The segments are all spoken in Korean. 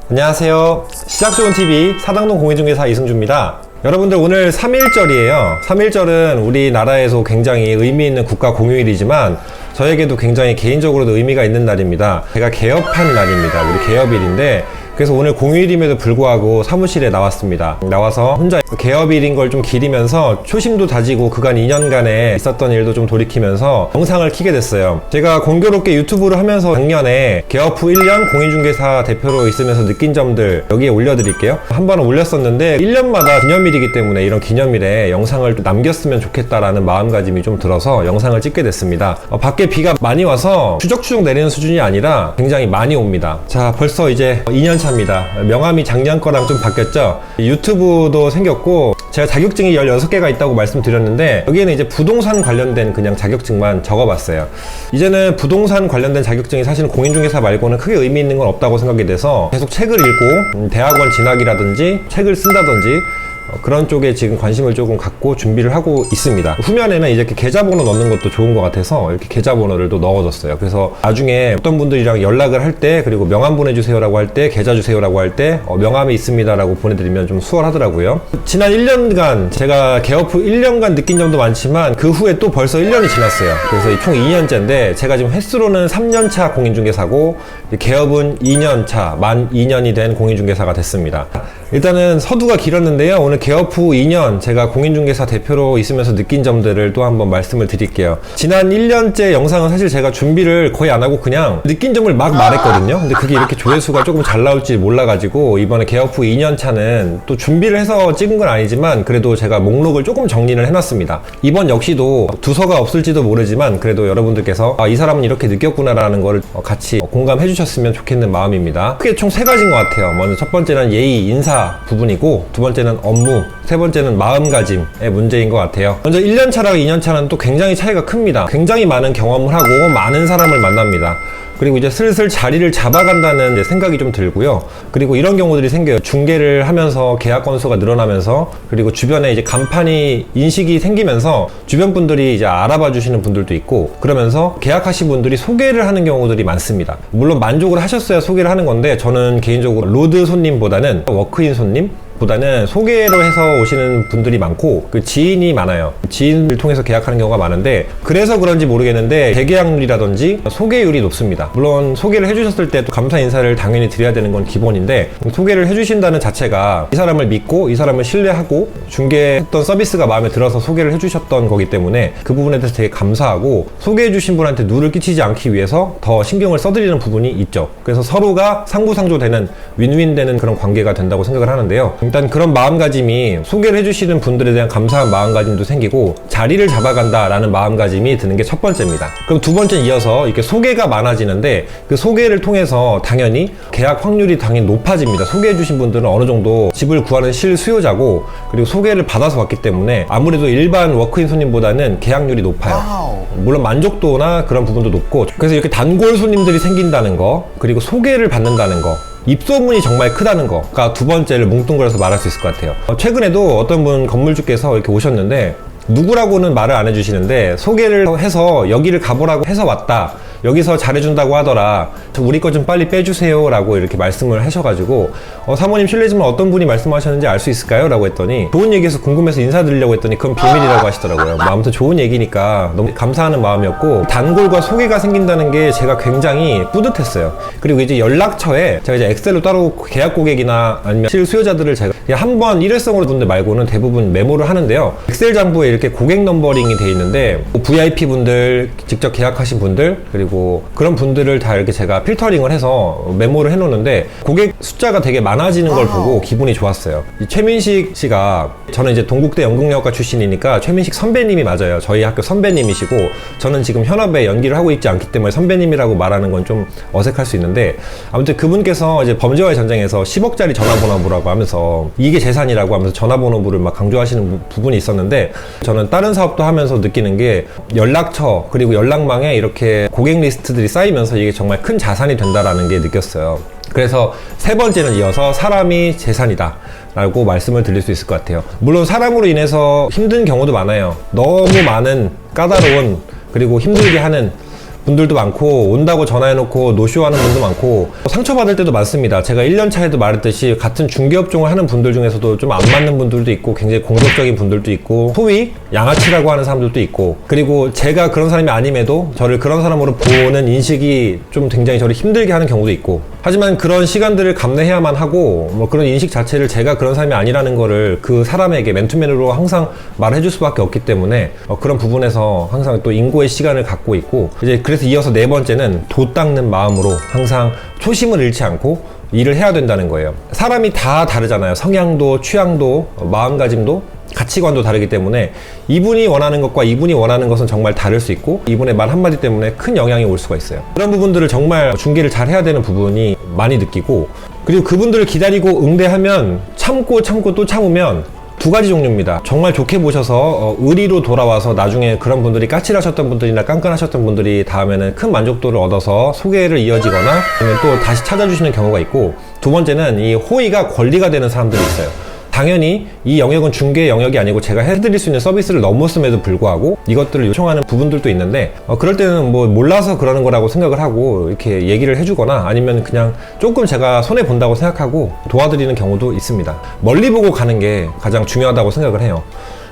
안녕하세요. 시작좋은TV 사당동 공인중개사 이승주입니다. 여러분들 오늘 3.1절이에요. 3.1절은 우리나라에서 굉장히 의미 있는 국가 공휴일이지만 저에게도 굉장히 개인적으로도 의미가 있는 날입니다. 제가 개업한 날입니다. 우리 개업일인데 그래서 오늘 공휴일임에도 불구하고 사무실에 나왔습니다. 나와서 혼자 개업일인 걸 좀 기리면서 초심도 다지고 그간 2년간에 있었던 일도 좀 돌이키면서 영상을 켜게 됐어요. 제가 공교롭게 유튜브를 하면서 작년에 개업 후 1년 공인중개사 대표로 있으면서 느낀 점들 여기에 올려드릴게요. 한 번은 올렸었는데 1년마다 기념일이기 때문에 이런 기념일에 영상을 좀 남겼으면 좋겠다라는 마음가짐이 좀 들어서 영상을 찍게 됐습니다. 밖에 비가 많이 와서 추적추적 내리는 수준이 아니라 굉장히 많이 옵니다. 자, 벌써 이제 2년 차입니다. 명함이 작년 거랑 좀 바뀌었죠. 유튜브도 생겼고 제가 자격증이 16개가 있다고 말씀드렸는데 여기에는 이제 부동산 관련된 그냥 자격증만 적어봤어요. 이제는 부동산 관련된 자격증이 사실은 공인중개사 말고는 크게 의미 있는 건 없다고 생각이 돼서 계속 책을 읽고 대학원 진학이라든지 책을 쓴다든지 그런 쪽에 지금 관심을 조금 갖고 준비를 하고 있습니다. 후면에는 이제 이렇게 계좌번호 넣는 것도 좋은 것 같아서 이렇게 계좌번호를 또 넣어줬어요. 그래서 나중에 어떤 분들이랑 연락을 할 때 그리고 명함 보내주세요라고 할 때 계좌 주세요라고 할 때 명함이 있습니다라고 보내드리면 좀 수월하더라고요. 지난 1년간 제가 개업 후 1년간 느낀 점도 많지만 그 후에 또 벌써 1년이 지났어요. 그래서 총 2년째인데 제가 지금 횟수로는 3년차 공인중개사고 개업은 2년차 만 2년이 된 공인중개사가 됐습니다. 일단은 서두가 길었는데요. 오늘 개업 후 2년 제가 공인중개사 대표로 있으면서 느낀 점들을 또 한번 말씀을 드릴게요. 지난 1년째 영상은 사실 제가 준비를 거의 안 하고 그냥 느낀 점을 막 말했거든요. 근데 그게 이렇게 조회수가 조금 잘 나올지 몰라가지고 이번에 개업 후 2년 차는 또 준비를 해서 찍은 건 아니지만 그래도 제가 목록을 조금 정리를 해놨습니다. 이번 역시도 두서가 없을지도 모르지만 그래도 여러분들께서 이 사람은 이렇게 느꼈구나 라는 거를 같이 공감해 주셨으면 좋겠는 마음입니다. 크게 총 3가지인 것 같아요. 먼저 첫 번째는 예의, 인사 부분이고 두 번째는 업무, 세 번째는 마음가짐의 문제인 것 같아요. 먼저 1년차랑 2년차는 또 굉장히 차이가 큽니다. 굉장히 많은 경험을 하고 많은 사람을 만납니다. 그리고 이제 슬슬 자리를 잡아간다는 생각이 좀 들고요. 그리고 이런 경우들이 생겨요. 중개를 하면서 계약 건수가 늘어나면서 그리고 주변에 이제 간판이 인식이 생기면서 주변 분들이 이제 알아봐 주시는 분들도 있고 그러면서 계약하신 분들이 소개를 하는 경우들이 많습니다. 물론 만족을 하셨어야 소개를 하는 건데 저는 개인적으로 로드 손님보다는 워크인 손님 보다는 소개로 해서 오시는 분들이 많고 그 지인이 많아요. 지인을 통해서 계약하는 경우가 많은데 그래서 그런지 모르겠는데 재계약률이라든지 소개율이 높습니다. 물론 소개를 해주셨을 때 또 감사 인사를 당연히 드려야 되는 건 기본인데 소개를 해주신다는 자체가 이 사람을 믿고 이 사람을 신뢰하고 중개했던 서비스가 마음에 들어서 소개를 해주셨던 거기 때문에 그 부분에 대해서 되게 감사하고 소개해주신 분한테 누를 끼치지 않기 위해서 더 신경을 써드리는 부분이 있죠. 그래서 서로가 상부상조되는 윈윈 되는 그런 관계가 된다고 생각을 하는데요. 일단 그런 마음가짐이 소개를 해주시는 분들에 대한 감사한 마음가짐도 생기고 자리를 잡아간다라는 마음가짐이 드는 게 첫 번째입니다. 그럼 두 번째는 이어서 이렇게 소개가 많아지는데 그 소개를 통해서 당연히 계약 확률이 당연히 높아집니다. 소개해주신 분들은 어느 정도 집을 구하는 실수요자고 그리고 소개를 받아서 왔기 때문에 아무래도 일반 워크인 손님보다는 계약률이 높아요. 물론 만족도나 그런 부분도 높고 그래서 이렇게 단골 손님들이 생긴다는 거 그리고 소개를 받는다는 거 입소문이 정말 크다는 거가 두 번째를 뭉뚱그려서 말할 수 있을 것 같아요. 최근에도 어떤 분 건물주께서 이렇게 오셨는데 누구라고는 말을 안 해주시는데 소개를 해서 여기를 가보라고 해서 왔다. 여기서 잘해준다고 하더라. 우리 거 좀 빨리 빼주세요 라고 이렇게 말씀을 하셔가지고 사모님 실례지만 어떤 분이 말씀하셨는지 알 수 있을까요? 라고 했더니 좋은 얘기해서 궁금해서 인사드리려고 했더니 그건 비밀이라고 하시더라고요. 아무튼 좋은 얘기니까 너무 감사하는 마음이었고 단골과 소개가 생긴다는 게 제가 굉장히 뿌듯했어요. 그리고 이제 연락처에 제가 이제 엑셀로 따로 계약 고객이나 아니면 실수요자들을 제가 한번 일회성으로 분들 말고는 대부분 메모를 하는데요. 엑셀 장부에 이렇게 고객 넘버링이 돼 있는데 VIP 분들, 직접 계약하신 분들 그리고 그런 분들을 다 이렇게 제가 필터링을 해서 메모를 해놓는데 고객 숫자가 되게 많아지는 걸 보고 기분이 좋았어요. 이 최민식 씨가 저는 이제 동국대 연극영화과 출신이니까 최민식 선배님이 맞아요. 저희 학교 선배님이시고 저는 지금 현업에 연기를 하고 있지 않기 때문에 선배님이라고 말하는 건 좀 어색할 수 있는데 아무튼 그분께서 이제 범죄와의 전쟁에서 10억짜리 전화번호부라고 하면서 이게 재산이라고 하면서 전화번호부를 막 강조하시는 부분이 있었는데 저는 다른 사업도 하면서 느끼는 게 연락처 그리고 연락망에 이렇게 고객 리스트들이 쌓이면서 이게 정말 큰 자산이 된다라는 게 느꼈어요. 그래서 세 번째는 이어서 사람이 재산이다 라고 말씀을 드릴 수 있을 것 같아요. 물론 사람으로 인해서 힘든 경우도 많아요. 너무 많은 까다로운 그리고 힘들게 하는 분들도 많고, 온다고 전화해놓고 노쇼하는 분도 많고, 상처받을 때도 많습니다. 제가 1년 차에도 말했듯이 같은 중개업종을 하는 분들 중에서도 좀 안 맞는 분들도 있고, 굉장히 공격적인 분들도 있고, 소위 양아치라고 하는 사람들도 있고, 그리고 제가 그런 사람이 아님에도 저를 그런 사람으로 보는 인식이 좀 굉장히 저를 힘들게 하는 경우도 있고, 하지만 그런 시간들을 감내해야만 하고, 뭐 그런 인식 자체를 제가 그런 사람이 아니라는 거를 그 사람에게 맨투맨으로 항상 말해줄 수밖에 없기 때문에 그런 부분에서 항상 또 인고의 시간을 갖고 있고, 이제 그래서 이어서 네 번째는 도 닦는 마음으로 항상 초심을 잃지 않고 일을 해야 된다는 거예요. 사람이 다 다르잖아요. 성향도, 취향도, 마음가짐도, 가치관도 다르기 때문에 이분이 원하는 것과 이분이 원하는 것은 정말 다를 수 있고, 이분의 말 한마디 때문에 큰 영향이 올 수가 있어요. 그런 부분들을 정말 중개를 잘 해야 되는 부분이 많이 느끼고, 그리고 그분들을 기다리고 응대하면 참고 또 참으면 두 가지 종류입니다. 정말 좋게 보셔서 의리로 돌아와서 나중에 그런 분들이 까칠하셨던 분들이나 깐깐하셨던 분들이 다음에는 큰 만족도를 얻어서 소개를 이어지거나 아니면 또 다시 찾아주시는 경우가 있고, 두 번째는 이 호의가 권리가 되는 사람들이 있어요. 당연히 이 영역은 중개 영역이 아니고 제가 해드릴 수 있는 서비스를 넘었음에도 불구하고 이것들을 요청하는 부분들도 있는데, 그럴 때는 뭐 몰라서 그러는 거라고 생각을 하고 이렇게 얘기를 해주거나 아니면 그냥 조금 제가 손해본다고 생각하고 도와드리는 경우도 있습니다. 멀리 보고 가는 게 가장 중요하다고 생각을 해요.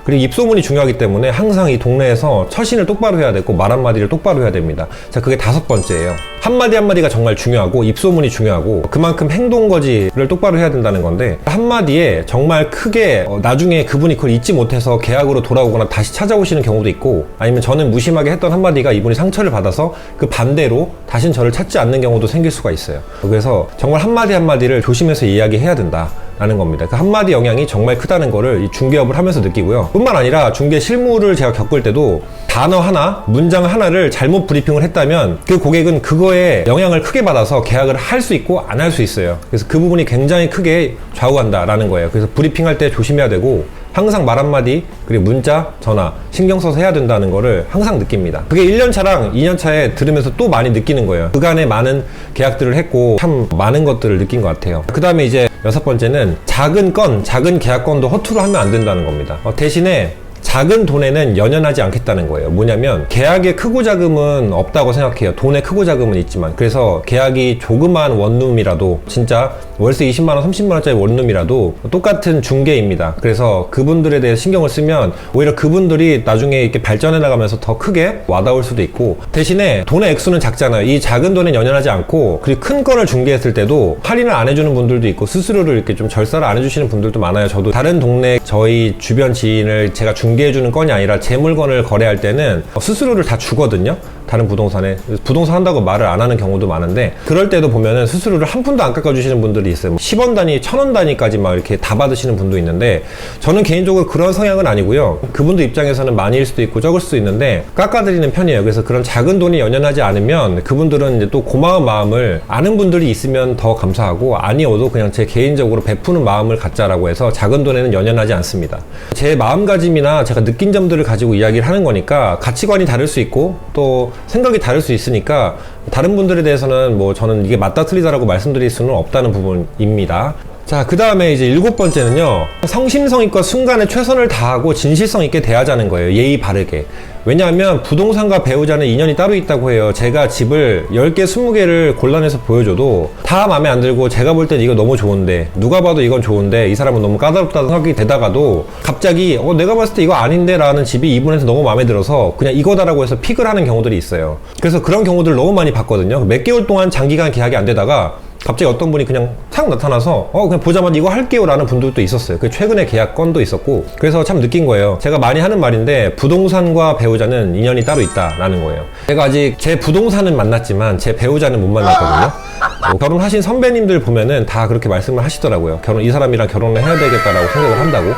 그리고 입소문이 중요하기 때문에 항상 이 동네에서 처신을 똑바로 해야 되고 말 한마디를 똑바로 해야 됩니다. 자, 그게 다섯 번째예요. 한마디 한마디가 정말 중요하고 입소문이 중요하고 그만큼 행동거지를 똑바로 해야 된다는 건데, 한마디에 정말 크게 나중에 그분이 그걸 잊지 못해서 계약으로 돌아오거나 다시 찾아오시는 경우도 있고, 아니면 저는 무심하게 했던 한마디가 이분이 상처를 받아서 그 반대로 다신 저를 찾지 않는 경우도 생길 수가 있어요. 그래서 정말 한마디 한마디를 조심해서 이야기해야 된다 라는 겁니다. 그 한마디 영향이 정말 크다는 거를 이 중개업을 하면서 느끼고요. 뿐만 아니라 중개 실무를 제가 겪을 때도 단어 하나, 문장 하나를 잘못 브리핑을 했다면 그 고객은 그거에 영향을 크게 받아서 계약을 할 수 있고 안 할 수 있어요. 그래서 그 부분이 굉장히 크게 좌우한다라는 거예요. 그래서 브리핑할 때 조심해야 되고, 항상 말 한마디, 그리고 문자, 전화 신경 써서 해야 된다는 거를 항상 느낍니다. 그게 1년 차랑 2년 차에 들으면서 또 많이 느끼는 거예요. 그간에 많은 계약들을 했고 참 많은 것들을 느낀 것 같아요. 그 다음에 이제 여섯 번째는 작은 건, 작은 계약건도 허투루 하면 안 된다는 겁니다. 대신에 작은 돈에는 연연하지 않겠다는 거예요. 뭐냐면 계약의 크고 작음은 없다고 생각해요. 돈의 크고 작음은 있지만. 그래서 계약이 조그만 원룸이라도, 진짜 월세 20만원 30만원짜리 원룸이라도 똑같은 중개입니다. 그래서 그분들에 대해 신경을 쓰면 오히려 그분들이 나중에 이렇게 발전해 나가면서 더 크게 와닿을 수도 있고, 대신에 돈의 액수는 작잖아요. 이 작은 돈에 연연하지 않고, 그리고 큰 건을 중개했을 때도 할인을 안 해주는 분들도 있고 수수료를 이렇게 좀 절사를 안 해주시는 분들도 많아요. 저도 다른 동네 저희 주변 지인을 제가 중개해주는 건이 아니라 제 물건을 거래할 때는 수수료를 다 주거든요. 다른 부동산에 부동산 한다고 말을 안 하는 경우도 많은데, 그럴 때도 보면은 수수료를 한 푼도 안 깎아주시는 분들이 있어요. 10원 단위, 1000원 단위까지 막 이렇게 다 받으시는 분도 있는데, 저는 개인적으로 그런 성향은 아니고요. 그분들 입장에서는 많이일 수도 있고 적을 수도 있는데 깎아드리는 편이에요. 그래서 그런 작은 돈이 연연하지 않으면 그분들은 이제 또 고마운 마음을, 아는 분들이 있으면 더 감사하고 아니어도 그냥 제 개인적으로 베푸는 마음을 갖자라고 해서 작은 돈에는 연연하지 않습니다. 제 마음가짐이나 제가 느낀 점들을 가지고 이야기를 하는 거니까 가치관이 다를 수 있고 또 생각이 다를 수 있으니까 다른 분들에 대해서는 뭐 저는 이게 맞다 틀리다라고 말씀드릴 수는 없다는 부분입니다. 자, 그 다음에 이제 일곱 번째는요, 성심성의껏 순간에 최선을 다하고 진실성 있게 대하자는 거예요. 예의 바르게. 왜냐하면 부동산과 배우자는 인연이 따로 있다고 해요. 제가 집을 10개, 20개를 골라내서 보여줘도 다 마음에 안 들고, 제가 볼 땐 이거 너무 좋은데, 누가 봐도 이건 좋은데 이 사람은 너무 까다롭다는 생각이 되다가도 갑자기 내가 봤을 때 이거 아닌데 라는 집이 이분한테 너무 마음에 들어서 그냥 이거다라고 해서 픽을 하는 경우들이 있어요. 그래서 그런 경우들 너무 많이 봤거든요. 몇 개월 동안 장기간 계약이 안 되다가 갑자기 어떤 분이 그냥 탁 나타나서 그냥 보자마자 이거 할게요 라는 분들도 있었어요. 그 최근에 계약 건도 있었고, 그래서 참 느낀 거예요. 제가 많이 하는 말인데 부동산과 배우자는 인연이 따로 있다라는 거예요. 제가 아직 제 부동산은 만났지만 제 배우자는 못 만났거든요. 결혼하신 선배님들 보면은 다 그렇게 말씀을 하시더라고요. 이 사람이랑 결혼을 해야 되겠다라고 생각을 한다고.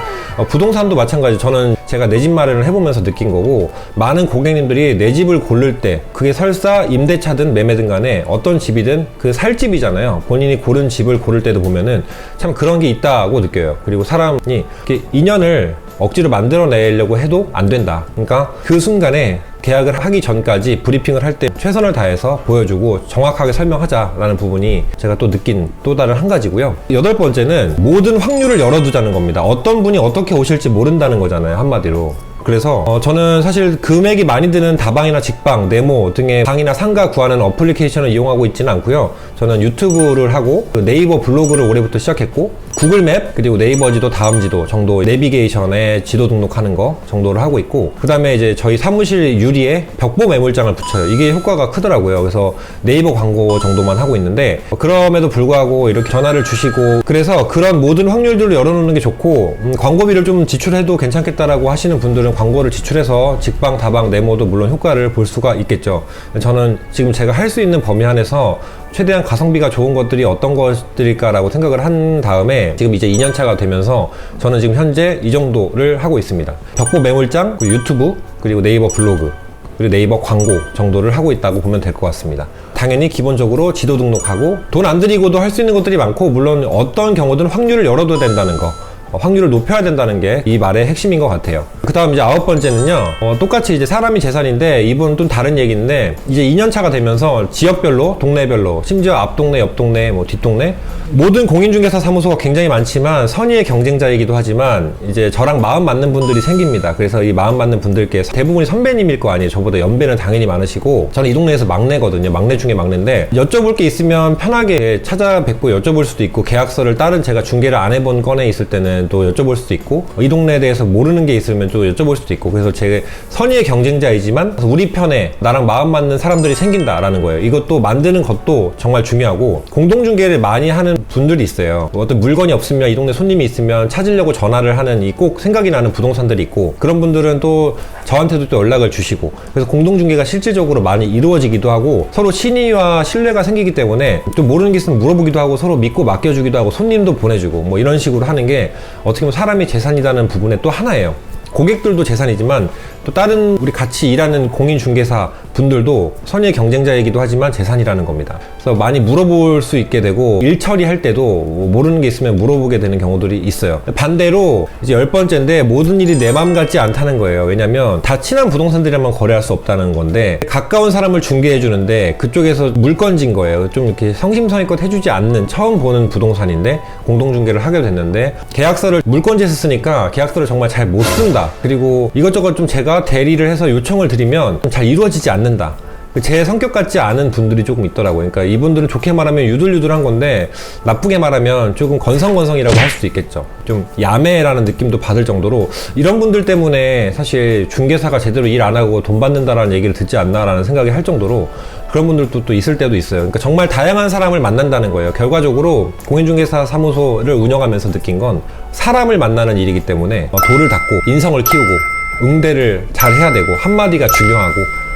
부동산도 마찬가지. 저는 제가 내 집 마련을 해보면서 느낀 거고, 많은 고객님들이 내 집을 고를 때 그게 설사 임대차든 매매든 간에 어떤 집이든 그 살 집이잖아요. 본인이 고른 집을 고를 때도 보면은 참 그런 게 있다고 느껴요. 그리고 사람이 이렇게 인연을 억지로 만들어내려고 해도 안 된다. 그러니까 그 순간에 계약을 하기 전까지 브리핑을 할 때 최선을 다해서 보여주고 정확하게 설명하자라는 부분이 제가 또 느낀 또 다른 한 가지고요. 여덟 번째는 모든 확률을 열어두자는 겁니다. 어떤 분이 어떻게 오실지 모른다는 거잖아요, 한마디로. 그래서 저는 사실 금액이 많이 드는 다방이나 직방, 네모 등의 방이나 상가 구하는 어플리케이션을 이용하고 있지는 않고요. 저는 유튜브를 하고 네이버 블로그를 올해부터 시작했고, 구글맵 그리고 네이버 지도, 다음 지도 정도 내비게이션에 지도 등록하는 거 정도를 하고 있고, 그 다음에 이제 저희 사무실 유리에 벽보 매물장을 붙여요. 이게 효과가 크더라고요. 그래서 네이버 광고 정도만 하고 있는데, 그럼에도 불구하고 이렇게 전화를 주시고, 그래서 그런 모든 확률들을 열어놓는 게 좋고, 광고비를 좀 지출해도 괜찮겠다라고 하시는 분들은 광고를 지출해서 직방, 다방, 네모도 물론 효과를 볼 수가 있겠죠. 저는 지금 제가 할 수 있는 범위 안에서 최대한 가성비가 좋은 것들이 어떤 것들일까라고 생각을 한 다음에 지금 이제 2년차가 되면서 저는 지금 현재 이 정도를 하고 있습니다. 벽보 매물장, 유튜브, 그리고 네이버 블로그, 그리고 네이버 광고 정도를 하고 있다고 보면 될 것 같습니다. 당연히 기본적으로 지도 등록하고 돈 안 들이고도 할 수 있는 것들이 많고, 물론 어떤 경우든 확률을 열어둬야 된다는 거, 확률을 높여야 된다는 게 이 말의 핵심인 것 같아요. 그 다음 이제 9번째는요, 똑같이 이제 사람이 재산인데, 이분은 좀 다른 얘기인데, 이제 2년차가 되면서 지역별로, 동네별로, 심지어 앞동네, 옆동네, 뭐 뒷동네, 모든 공인중개사 사무소가 굉장히 많지만 선의의 경쟁자이기도 하지만 이제 저랑 마음 맞는 분들이 생깁니다. 그래서 이 마음 맞는 분들께 대부분이 선배님일 거 아니에요. 저보다 연배는 당연히 많으시고, 저는 이 동네에서 막내거든요. 막내 중에 막내인데, 여쭤볼 게 있으면 편하게 찾아뵙고 여쭤볼 수도 있고, 계약서를 다른 제가 중개를 안 해본 건에 있을 때는 또 여쭤볼 수도 있고, 이 동네에 대해서 모르는 게 있으면 또 여쭤볼 수도 있고, 그래서 제 선의의 경쟁자이지만 우리 편에 나랑 마음 맞는 사람들이 생긴다라는 거예요. 이것도 만드는 것도 정말 중요하고, 공동중개를 많이 하는 분들이 있어요. 어떤 물건이 없으면, 이 동네 손님이 있으면 찾으려고 전화를 하는, 이 꼭 생각이 나는 부동산들이 있고, 그런 분들은 또 저한테도 또 연락을 주시고, 그래서 공동중개가 실질적으로 많이 이루어지기도 하고, 서로 신의와 신뢰가 생기기 때문에 또 모르는 게 있으면 물어보기도 하고, 서로 믿고 맡겨주기도 하고, 손님도 보내주고, 뭐 이런 식으로 하는 게 어떻게 보면 사람이 재산이라는 부분의 또 하나예요. 고객들도 재산이지만 또 다른 우리 같이 일하는 공인중개사 분들도 선의의 경쟁자이기도 하지만 재산이라는 겁니다. 그래서 많이 물어볼 수 있게 되고, 일 처리할 때도 모르는 게 있으면 물어보게 되는 경우들이 있어요. 반대로 이제 10번째인데, 모든 일이 내 마음 같지 않다는 거예요. 왜냐면 다 친한 부동산들이랑만 거래할 수 없다는 건데, 가까운 사람을 중개해 주는데 그쪽에서 물건진 거예요. 좀 이렇게 성심성의껏 해주지 않는, 처음 보는 부동산인데 공동중개를 하게 됐는데, 계약서를 물건지에서 쓰니까 계약서를 정말 잘 못 쓴다. 그리고 이것저것 좀 제가 대리를 해서 요청을 드리면 잘 이루어지지 않는다. 제 성격 같지 않은 분들이 조금 있더라고요. 그러니까 이분들은 좋게 말하면 유들유들한 건데, 나쁘게 말하면 조금 건성건성이라고 할 수도 있겠죠. 좀 야매라는 느낌도 받을 정도로, 이런 분들 때문에 사실 중개사가 제대로 일 안 하고 돈 받는다라는 얘기를 듣지 않나라는 생각이 할 정도로 그런 분들도 또 있을 때도 있어요. 그러니까 정말 다양한 사람을 만난다는 거예요. 결과적으로 공인중개사 사무소를 운영하면서 느낀 건, 사람을 만나는 일이기 때문에 도를 닦고 인성을 키우고 응대를 잘 해야 되고, 한마디가 중요하고,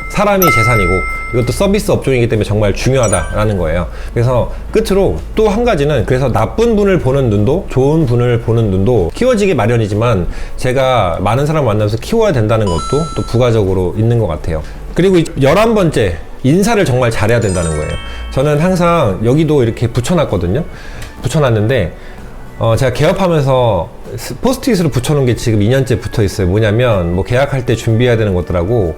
사람이 재산이고, 이것도 서비스 업종이기 때문에 정말 중요하다라는 거예요. 그래서 끝으로 또 한 가지는, 그래서 나쁜 분을 보는 눈도 좋은 분을 보는 눈도 키워지기 마련이지만, 제가 많은 사람을 만나면서 키워야 된다는 것도 또 부가적으로 있는 것 같아요. 그리고 11번째, 인사를 정말 잘해야 된다는 거예요. 저는 항상 여기도 이렇게 붙여놨거든요. 붙여놨는데, 제가 개업하면서 포스트잇으로 붙여놓은 게 지금 2년째 붙어 있어요. 뭐냐면, 뭐 계약할 때 준비해야 되는 것들하고,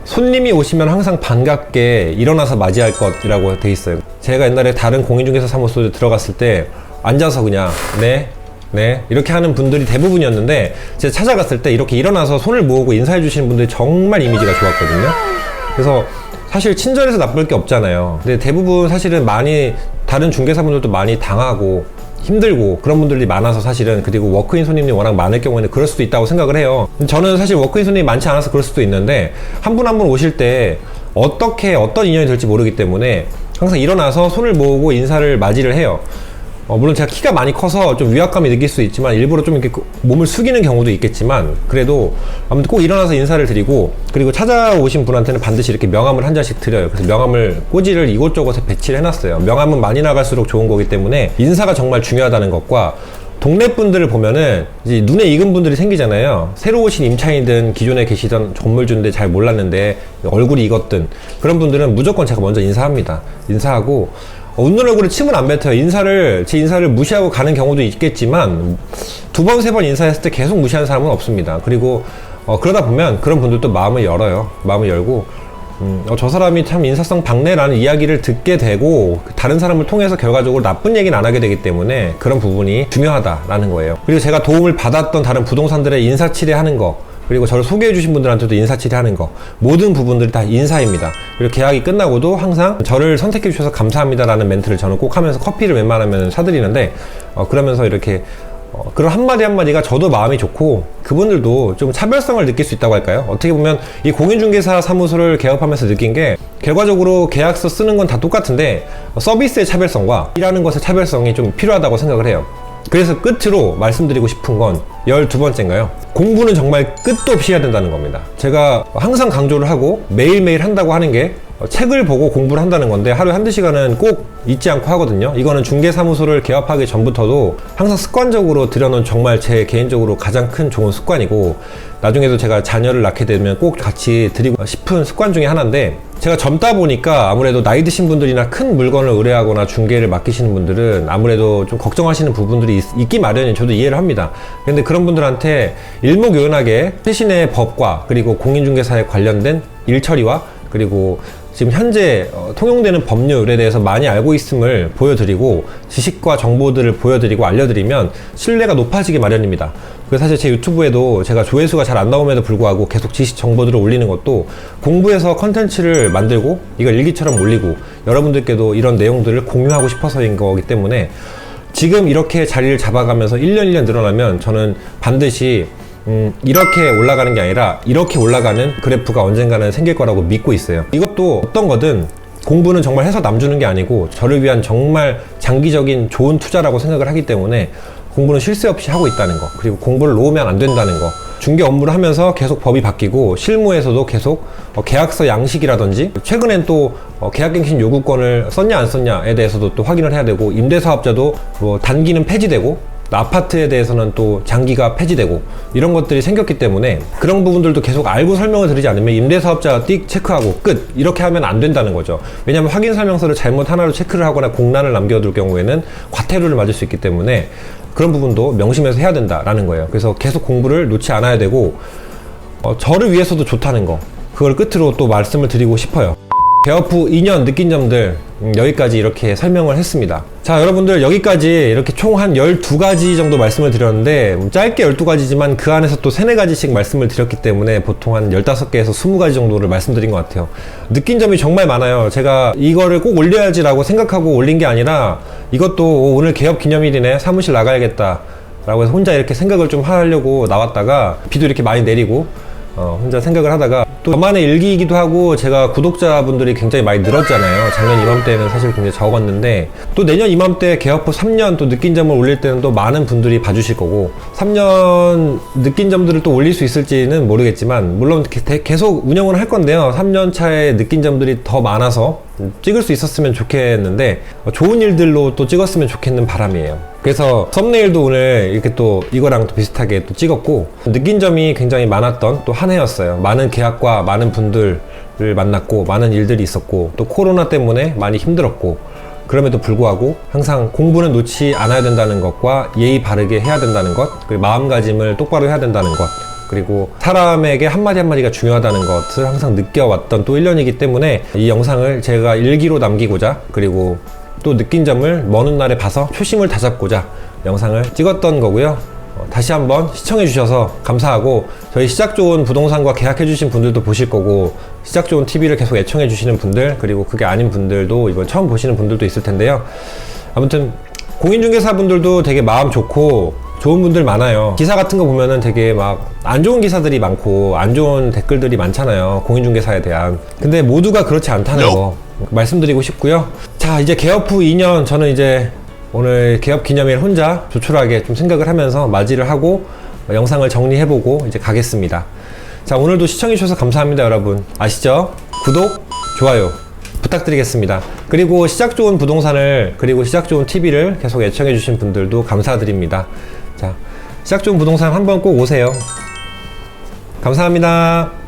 손님이 오시면 항상 반갑게 일어나서 맞이할 것이라고 돼 있어요. 제가 옛날에 다른 공인중개사 사무소에 들어갔을 때 앉아서 그냥 네 이렇게 하는 분들이 대부분이었는데, 제가 찾아갔을 때 이렇게 일어나서 손을 모으고 인사해 주시는 분들이 정말 이미지가 좋았거든요. 그래서 사실 친절해서 나쁠 게 없잖아요. 근데 대부분 사실은 많이, 다른 중개사분들도 많이 당하고 힘들고 그런 분들이 많아서 사실은, 그리고 워크인 손님이 워낙 많을 경우에는 그럴 수도 있다고 생각을 해요. 저는 사실 워크인 손님이 많지 않아서 그럴 수도 있는데, 한 분 한 분 오실 때 어떤 인연이 될지 모르기 때문에 항상 일어나서 손을 모으고 인사를 맞이를 해요. 물론 제가 키가 많이 커서 좀 위압감이 느낄 수 있지만, 일부러 좀 이렇게 몸을 숙이는 경우도 있겠지만, 그래도 아무튼 꼭 일어나서 인사를 드리고, 그리고 찾아오신 분한테는 반드시 이렇게 명함을 한 잔씩 드려요. 그래서 명함을, 꼬지를 이곳저곳에 배치를 해놨어요. 명함은 많이 나갈수록 좋은 거기 때문에 인사가 정말 중요하다는 것과, 동네 분들을 보면은 이제 눈에 익은 분들이 생기잖아요. 새로 오신 임차인이든 기존에 계시던 건물주인데 잘 몰랐는데 얼굴이 익었든, 그런 분들은 무조건 제가 먼저 인사합니다. 인사하고, 웃는 얼굴에 침은 안 뱉어요. 제 인사를 무시하고 가는 경우도 있겠지만, 2번, 3번 인사했을 때 계속 무시하는 사람은 없습니다. 그리고 그러다 보면 그런 분들도 마음을 열어요. 마음을 열고, 저 사람이 참 인사성 박네라는 이야기를 듣게 되고, 다른 사람을 통해서 결과적으로 나쁜 얘기는 안 하게 되기 때문에 그런 부분이 중요하다라는 거예요. 그리고 제가 도움을 받았던 다른 부동산들의 인사치레 하는 거, 그리고 저를 소개해 주신 분들한테도 인사치레 하는 거, 모든 부분들이 다 인사입니다. 그리고 계약이 끝나고도 항상 저를 선택해 주셔서 감사합니다라는 멘트를 저는 꼭 하면서 커피를 웬만하면 사드리는데, 그러면서 이렇게 그런 한마디 한마디가 저도 마음이 좋고 그분들도 좀 차별성을 느낄 수 있다고 할까요? 어떻게 보면 이 공인중개사 사무소를 개업하면서 느낀 게, 결과적으로 계약서 쓰는 건 다 똑같은데 서비스의 차별성과 일하는 것의 차별성이 좀 필요하다고 생각을 해요. 그래서 끝으로 말씀드리고 싶은 건 12번째인가요? 공부는 정말 끝도 없이 해야 된다는 겁니다. 제가 항상 강조를 하고 매일매일 한다고 하는 게, 책을 보고 공부를 한다는 건데 하루에 한두 시간은 꼭 잊지 않고 하거든요. 이거는 중개사무소를 개업하기 전부터도 항상 습관적으로 들여놓은 정말 제 개인적으로 가장 큰 좋은 습관이고, 나중에도 제가 자녀를 낳게 되면 꼭 같이 드리고 싶은 습관 중에 하나인데, 제가 젊다 보니까 아무래도 나이 드신 분들이나 큰 물건을 의뢰하거나 중개를 맡기시는 분들은 아무래도 좀 걱정하시는 부분들이 있기 마련인, 저도 이해를 합니다. 근데 그런 분들한테 일목요연하게 최신의 법과 그리고 공인중개사에 관련된 일처리와 그리고 지금 현재 통용되는 법률에 대해서 많이 알고 있음을 보여드리고 지식과 정보들을 보여드리고 알려드리면 신뢰가 높아지기 마련입니다. 그래서 사실 제 유튜브에도 제가 조회수가 잘 안 나옴에도 불구하고 계속 지식 정보들을 올리는 것도, 공부해서 컨텐츠를 만들고 이걸 일기처럼 올리고 여러분들께도 이런 내용들을 공유하고 싶어서인 거기 때문에, 지금 이렇게 자리를 잡아가면서 1년 1년 늘어나면 저는 반드시 이렇게 올라가는 게 아니라 이렇게 올라가는 그래프가 언젠가는 생길 거라고 믿고 있어요. 이것도 어떤 거든 공부는 정말 해서 남주는 게 아니고 저를 위한 정말 장기적인 좋은 투자라고 생각을 하기 때문에 공부는 쉴 새 없이 하고 있다는 거, 그리고 공부를 놓으면 안 된다는 거, 중개 업무를 하면서 계속 법이 바뀌고 실무에서도 계속 계약서 양식이라든지, 최근엔 또 계약갱신 요구권을 썼냐 안 썼냐에 대해서도 또 확인을 해야 되고, 임대사업자도 뭐 단기는 폐지되고 아파트에 대해서는 또 장기가 폐지되고 이런 것들이 생겼기 때문에, 그런 부분들도 계속 알고 설명을 드리지 않으면 임대사업자가 띡 체크하고 끝, 이렇게 하면 안 된다는 거죠. 왜냐하면 확인 설명서를 잘못 하나로 체크를 하거나 공란을 남겨둘 경우에는 과태료를 맞을 수 있기 때문에 그런 부분도 명심해서 해야 된다라는 거예요. 그래서 계속 공부를 놓지 않아야 되고, 저를 위해서도 좋다는 거, 그걸 끝으로 또 말씀을 드리고 싶어요. 개업 후 2년 느낀 점들, 여기까지 이렇게 설명을 했습니다. 자, 여러분들 여기까지 이렇게 총 한 12가지 정도 말씀을 드렸는데, 짧게 12가지지만 그 안에서 또 3, 4가지씩 말씀을 드렸기 때문에 보통 한 15개에서 20가지 정도를 말씀드린 것 같아요. 느낀 점이 정말 많아요. 제가 이거를 꼭 올려야지 라고 생각하고 올린 게 아니라, 이것도 오늘 개업 기념일이네, 사무실 나가야겠다 라고 해서 혼자 이렇게 생각을 좀 하려고 나왔다가, 비도 이렇게 많이 내리고 혼자 생각을 하다가, 또 저만의 일기이기도 하고, 제가 구독자분들이 굉장히 많이 늘었잖아요. 작년 이맘때는 사실 굉장히 적었는데, 또 내년 이맘때 개업 후 3년 또 느낀 점을 올릴 때는 또 많은 분들이 봐주실 거고, 3년 느낀 점들을 또 올릴 수 있을지는 모르겠지만, 물론 계속 운영을 할 건데요. 3년 차에 느낀 점들이 더 많아서 찍을 수 있었으면 좋겠는데, 좋은 일들로 또 찍었으면 좋겠는 바람이에요. 그래서 썸네일도 오늘 이렇게 또 이거랑 또 비슷하게 또 찍었고, 느낀 점이 굉장히 많았던 또 한 해였어요. 많은 계약과 많은 분들을 만났고, 많은 일들이 있었고, 또 코로나 때문에 많이 힘들었고, 그럼에도 불구하고 항상 공부는 놓지 않아야 된다는 것과 예의 바르게 해야 된다는 것, 그리고 마음가짐을 똑바로 해야 된다는 것, 그리고 사람에게 한마디 한마디가 중요하다는 것을 항상 느껴왔던 또 1년이기 때문에, 이 영상을 제가 일기로 남기고자, 그리고 또 느낀 점을 먼 훗날에 봐서 초심을 다잡고자 영상을 찍었던 거고요. 다시 한번 시청해 주셔서 감사하고, 저희 시작좋은 부동산과 계약해 주신 분들도 보실 거고, 시작좋은 TV를 계속 애청해 주시는 분들, 그리고 그게 아닌 분들도 이번 처음 보시는 분들도 있을 텐데요. 아무튼 공인중개사 분들도 되게 마음 좋고 좋은 분들 많아요. 기사 같은 거 보면은 되게 막 안 좋은 기사들이 많고 안 좋은 댓글들이 많잖아요, 공인중개사에 대한. 근데 모두가 그렇지 않다는 거 말씀드리고 싶고요. 자, 이제 개업 후 2년, 저는 이제 오늘 개업 기념일 혼자 조촐하게 좀 생각을 하면서 맞이를 하고 영상을 정리해보고 이제 가겠습니다. 자, 오늘도 시청해주셔서 감사합니다. 여러분 아시죠? 구독, 좋아요 부탁드리겠습니다. 그리고 시작 좋은 부동산을, 그리고 시작 좋은 TV를 계속 애청해주신 분들도 감사드립니다. 자, 시작 좋은 부동산 한번 꼭 오세요. 감사합니다.